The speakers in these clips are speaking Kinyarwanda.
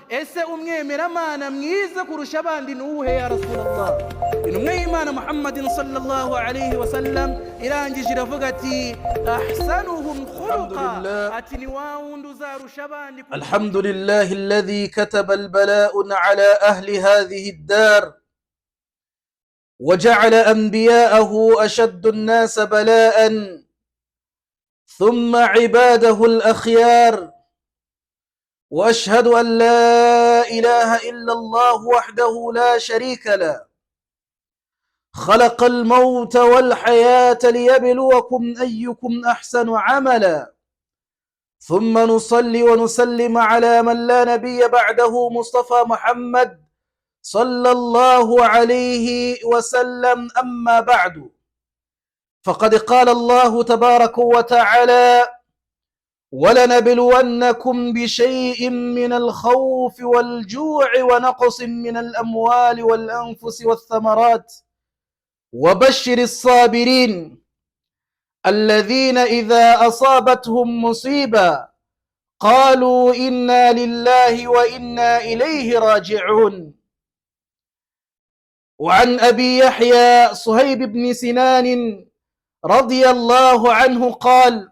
ese umwemeramana mwiza kurusha abandi nuwuhe ya Rasulullah? Intumwa y'Imana Muhammadin sallallahu alayhi wa sallam irangije iravuga ati ahsanuhum khuluqa, ati ni wa wundi uzarusha abandi. Alhamdulillahi alladhi kataba albala'un ala ahli hadhihi ad-dar وجعل أنبياءه أشد الناس بلاء ثم عباده الأخيار وأشهد أن لا إله إلا الله وحده لا شريك له خلق الموت والحياة ليبلوكم أيكم أحسن عملا ثم نصلي ونسلم على من لا نبي بعده مصطفى محمد صلى الله عليه وسلم. أما بعد، فقد قال الله تبارك وتعالى ولنبلونكم بشيء من الخوف والجوع ونقص من الأموال والأنفس والثمرات وبشر الصابرين الذين إذا أصابتهم مصيبة قالوا إنا لله وإنا إليه راجعون. وعن أبي يحيى صهيب بن سنان رضي الله عنه قال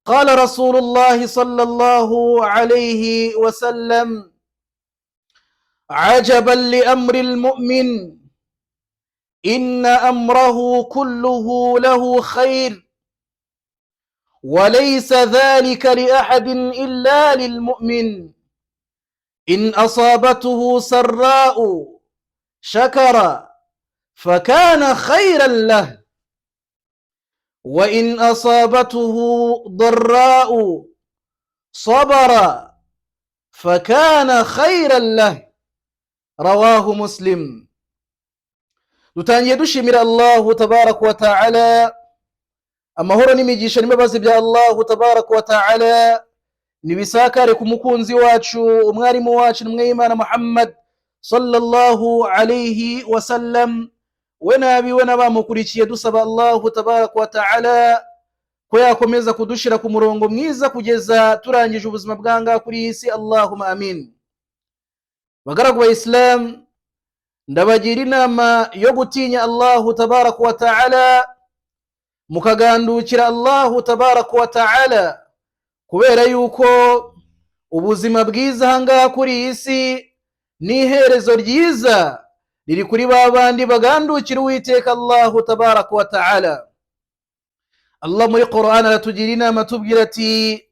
قال رسول الله صلى الله عليه وسلم عجبا لأمر المؤمن إن أمره كله له خير وليس ذلك لأحد إلا للمؤمن إن أصابته سراء شكر فكان خيرا له وإن أصابته ضراء صبر فكان خيرا له رواه مسلم. dutangiye dushimira Allah tabaraka wa ta'ala, amahoro n'imigisha n'imbabazi bya Allah tabaraka wa ta'ala nibisakare ku mukunzi wacu, umwarimu wacu, n'umwe y'Imana Muhammad sallallahu alayhi wa sallam, we nabiwe n'abamukurikiye, dusaba Allah tabaraka wa ta'ala ko yakomeza kudushira ku murongo mwiza kugeza turangije ubuzima bwanga kuri iyi si. Allahumma amin. Bagaragu ba Islam, ndabagira inama yo gutinya Allah tabaraka wa ta'ala, mukagandukira Allah tabaraka wa ta'ala, kubera yuko ubuzima bwiza hanga kuri iyi si n'iherezo ryiza riri kuri babandi bagandukira Uwiteka Allah tabaraka wa ta'ala. Allah muri Qur'an aratugira inama tubwira ati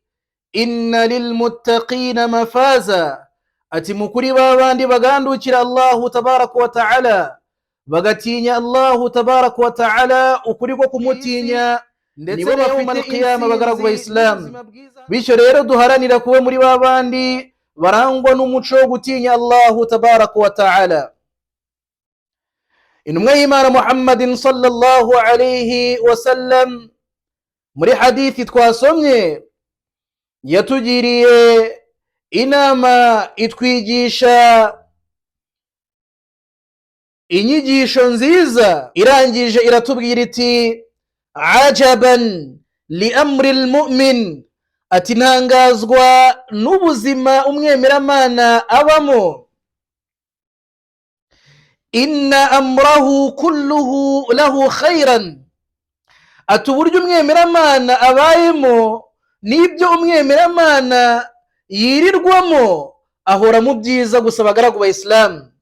inna lilmuttaqina mafaza, ati mukuri babandi bagandukira Allah tabaraka wa ta'ala, bagatinya Allah tabaraka wa ta'ala ukuri ko kumutinya, ndetse yawmal qiyamah. Bagaragu ba Islam, bityo rero duharanira kuba muri babandi barangwa n'umuco wo gutinya Allah tabaraka wa ta'ala. Intumwa y'Imana Muhammadin sallallahu alayhi wa sallam muri hadithi twasomye yatugiriye inama, itwigisha inyigisho nziza, irangije iratubwira iti ajaban li amri almu'min, ati ntangazwa n'ubuzima umwemeramana abamo. Inna amrahu kulluhu lahu khairan, ati uburyo umwemeramana abayemo n'ibyo umwemeramana yirirwamo ahora mu byiza gusa. Bagaragu ba Islam,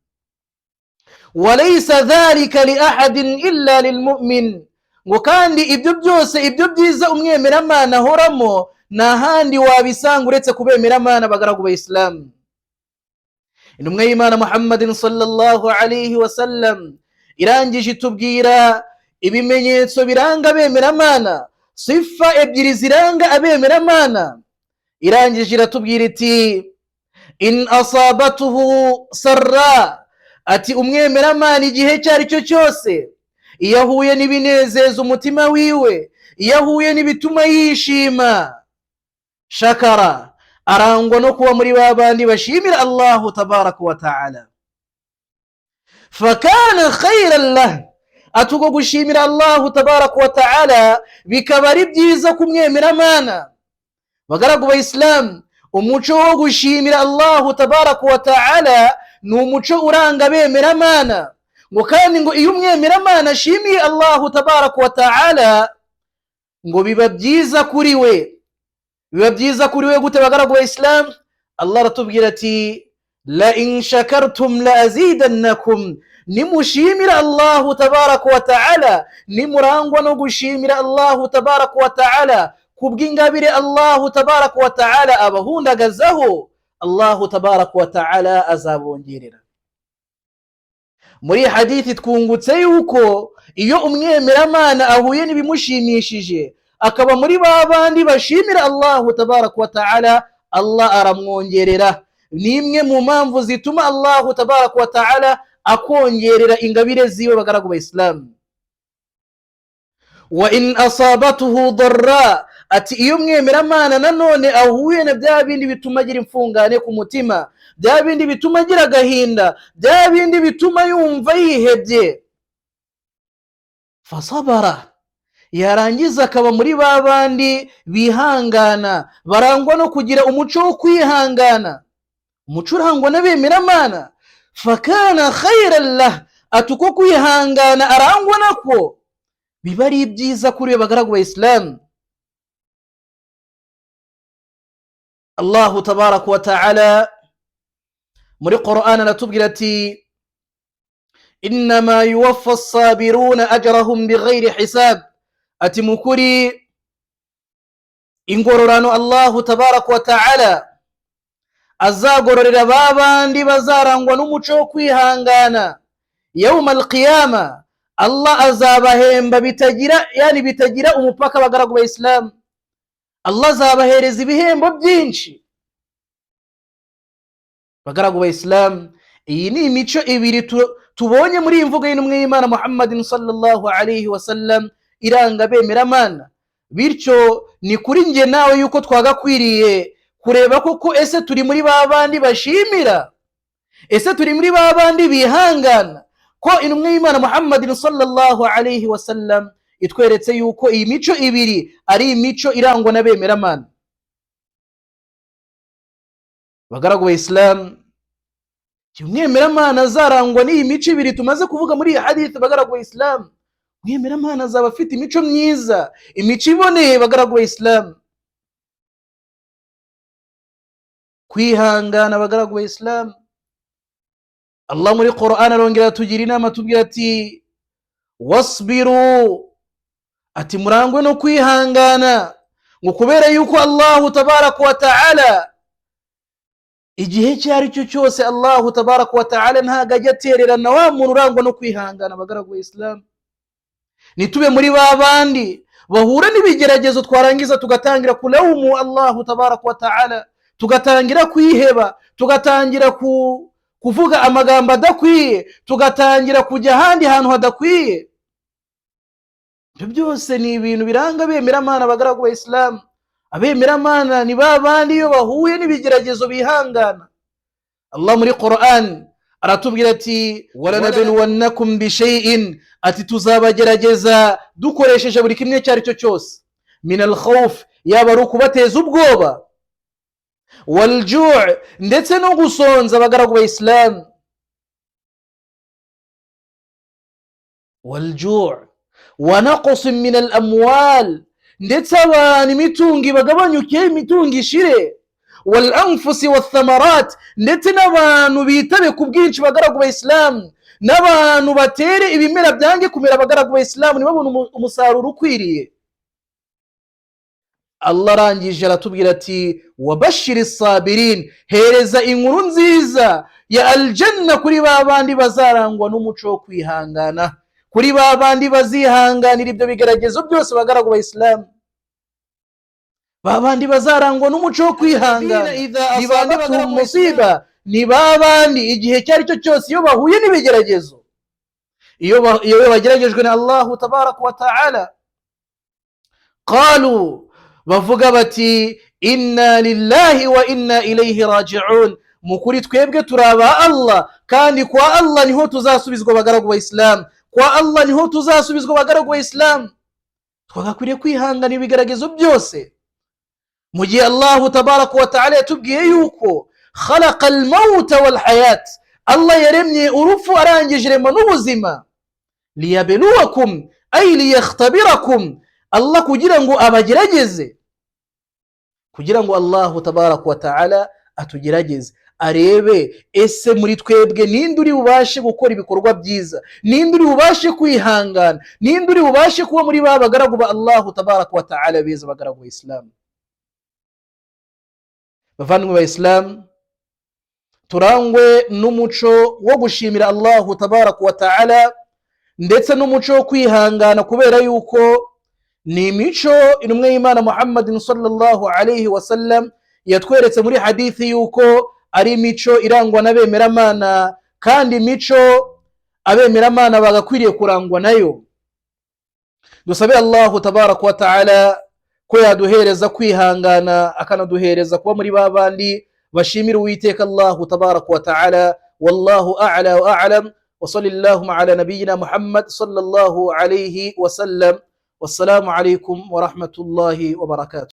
walaysa dhalika li ahadin illa lilmu'min, ngo kandi ibyo byose, ibyo byiza umwemeramana ahoramo nta handi wabisanga uretse kubemeramana. Bagaragu ba Islam, intumwa y'Imana Muhammadin sallallahu alayhi wa sallam irangije itubwira ibimenyetso biranga abemeramana, sifa ebyiri ziranga abemeramana. Irangije iratubwira iti in asabatuhu sarra, ati umwemeramana igihe cyari cyo cyose, iyo ahuye n'ibinezeza umutima wiwe, iyo ahuye n'ibituma yishima, shakara, arangwa no kuba muri babandi bashimira Allah tabaraka wa ta'ala, fakana khayran lah, atugo gushimira Allah tabaraka wa ta'ala bikaba ari byiza kumwemeramana. Bagaragu ba Islam, umuco wo gushimira Allahu tabaraka wa ta'ala ni umuco uranga bemeramana. ngo kandi ngo iyo umwemeramana ashimiye Allahu tabaraka wa ta'ala ngo biba byiza kuri we. biba byiza kuri we gute bagaragu ba Islam? Allah aratubwira ati la in shakartum la azidannakum, nimushimira Allahu tabaraka wa ta'ala, nimurangwa no gushimira Allahu tabaraka wa ta'ala kubw'ingabire Allahu tabaraka wa ta'ala abahundagazaho, Allahu tabaraka wa ta'ala azabongerera. muri hadithi twungutse yuko iyo umwemeramana ahuye n'ibimushimishije akaba muri babandi bashimira Allahu tabaraka wa ta'ala, Allah aramwongerera. ni imwe mu mpamvu zituma Allahu tabaraka wa ta'ala akongerera ingabire ziwe bagaragu ba Islam. wa in asabatuhu darra, ati iyo umwemeramana nanone ahuye na bya bindi bituma agira imfungane ku mutima, bya bindi bituma agira agahinda, bya bindi bituma yumva yihebye, fasabara, yarangiza akaba muri babandi bihangana, barangwa no kugira umuco wo kwihangana, umuco urangwa n'abemeramana, fakana khayran lah, ati uko kwihangana arangwa nako biba ari byiza kuri we bagaragu ba Islam. Allahu tabaraka wa ta'ala muri Qur'an aratubwira ati innama yuwaffa as-sabiruna ajrahum bighayri hisab, ati mukuri ingororano Allahu tabaraka wa ta'ala azagororera babandi bazarangwa n'umuco wo kwihangana yawmal qiyama. Allah azabahemba bitagira umupaka bagaragu ba Islam. Allah azabahereza ibihembo byinshi bagaragu ba Islam. iyi ni imico ibiri tubonye muri imvugo y'intumwa y'Imana Muhammadin sallallahu alayhi wa sallam iranga bemeramana. bityo ni kuri nge nawe yuko twagakwiriye kureba koko ese turi muri babandi bashimira, ese turi muri babandi bihangana, ko intumwa y'Imana Muhammadin sallallahu alayhi wa sallam itweretse yuko iyi mico ibiri ari imico irangwa n'abemeramana. bagaragu ba Islam, umwemeramana azarangwa n'iyi mico ibiri tumaze kuvuga muri iyi hadith. bagaragu ba Islam, umwemeramana azaba afite imico myiza, imico iboneye bagaragu ba Islam. kwihangana bagaragu ba Islam, Allah muri Qur'an arongera tugira inama tubwira ati wasbiru, ati murangwe no kwihangana, ngo kubera yuko Allahu tabaraka wa ta'ala igihe cyari cyo cyose Allahu tabaraka wa ta'ala ntago ajya atererana wa muntu urangwa no kwihangana. bagaragu ba Islam, nitube muri babandi bahura n'ibigeragezo twarangiza tugatangira kulawumu Allahu tabaraka wa ta'ala, tugatangira kwiheba, tugatangira kuvuga amagambo adakwiye, tugatangira kujya ahandi hantu hadakwiye. ibyo byose ni ibintu biranga abemeramana bagaragu ba Islam. abemeramana ni babandi iyo bahuye n'ibigeragezo bihangana. Allah muri Qur'an aratubwira ati walanabluwannakum bishay'in, ati tuzabagerageza dukoresheje buri kimwe cyari cyo cyose, min al-khawf, yaba ari ukubateza ubwoba, wal ju' ndetse no gusonza bagaragu ba Islam. wal ju' wa naqs min al-amwal, ndetse abantu imitungo bagabanyuke, imitungo ishire, wal anfusi wath thamarat, ndetse n'abantu bitabe ku bwinshi bagaragu ba Islam, n'abantu batere ibimera byange kumera bagaragu ba Islam nibabona umusaruro ukwiriye. Allah arangije aratubwira ati wabashiri sabirin, hereza inkuru nziza ya aljanna kuri babandi bazarangwa n'umuco wo kwihangana, kuri babandi bazihanganira ibyo bigeragezo byose bagaragu ba Islam, babandi bazarangwa n'umuco wo kwihangana. ni babatu musiba, ni babandi igihe cyari cyo cyose iyo bahuye n'ibigeragezo, iyo bageragejwe na Allahu tabaraka wa ta'ala, qalu, bavuga bati inna lillahi wa inna ilayhi raji'un, mukuri twebwe turaba Allah, kandi kwa Allah niho tuzasubizwa bagaragu ba Islam, kwa Allah niho tuzasubizwa bagaragu ba Islam. twagakwiriye kwihangana ibigeragezo byose, mu gihe Allahu tabaraka wa ta'ala yatubwiye yuko khalaqa al-mauta wal hayat, Allah yaremye urupfu arangije irema n'ubuzima, liyabluwakum ay liyakhtabirakum, Allah kugira ngo abagerageze, kugira ngo Allahu tabaraka wa ta'ala atugerageze arebe ese muri twebwe ninde uri bubashe gukora ibikorwa byiza, ninde uri bubashe kwihangana, ninde uri bubashe kuba muri ba bagaragu ba Allahu tabaraka wa ta'ala beza, bagaragu ba Islam. Bavandimwe ba Islam, turangwe n'umuco wo gushimira Allahu tabaraka wa ta'ala ndetse n'umuco wo kwihangana, kubera yuko ni imico intumwa y'Imana Muhammadin sallallahu alayhi wa sallam yatweretse muri hadithi yuko ari imico irangwa n'abemeramana, kandi imico abemeramana bagakwiriye kurangwa nayo. Dusabe Allahu tabaraka wa ta'ala ko yaduhereza kwihangana, akanaduhereza kuba muri babandi bashimira Uwiteka Allahu tabaraka wa ta'ala. Wallahu a'la wa a'lam, wa sallallahu ala nabiyyina Muhammad sallallahu alayhi wa sallam. Wassalamu alaykum wa rahmatullahi wa barakatuh.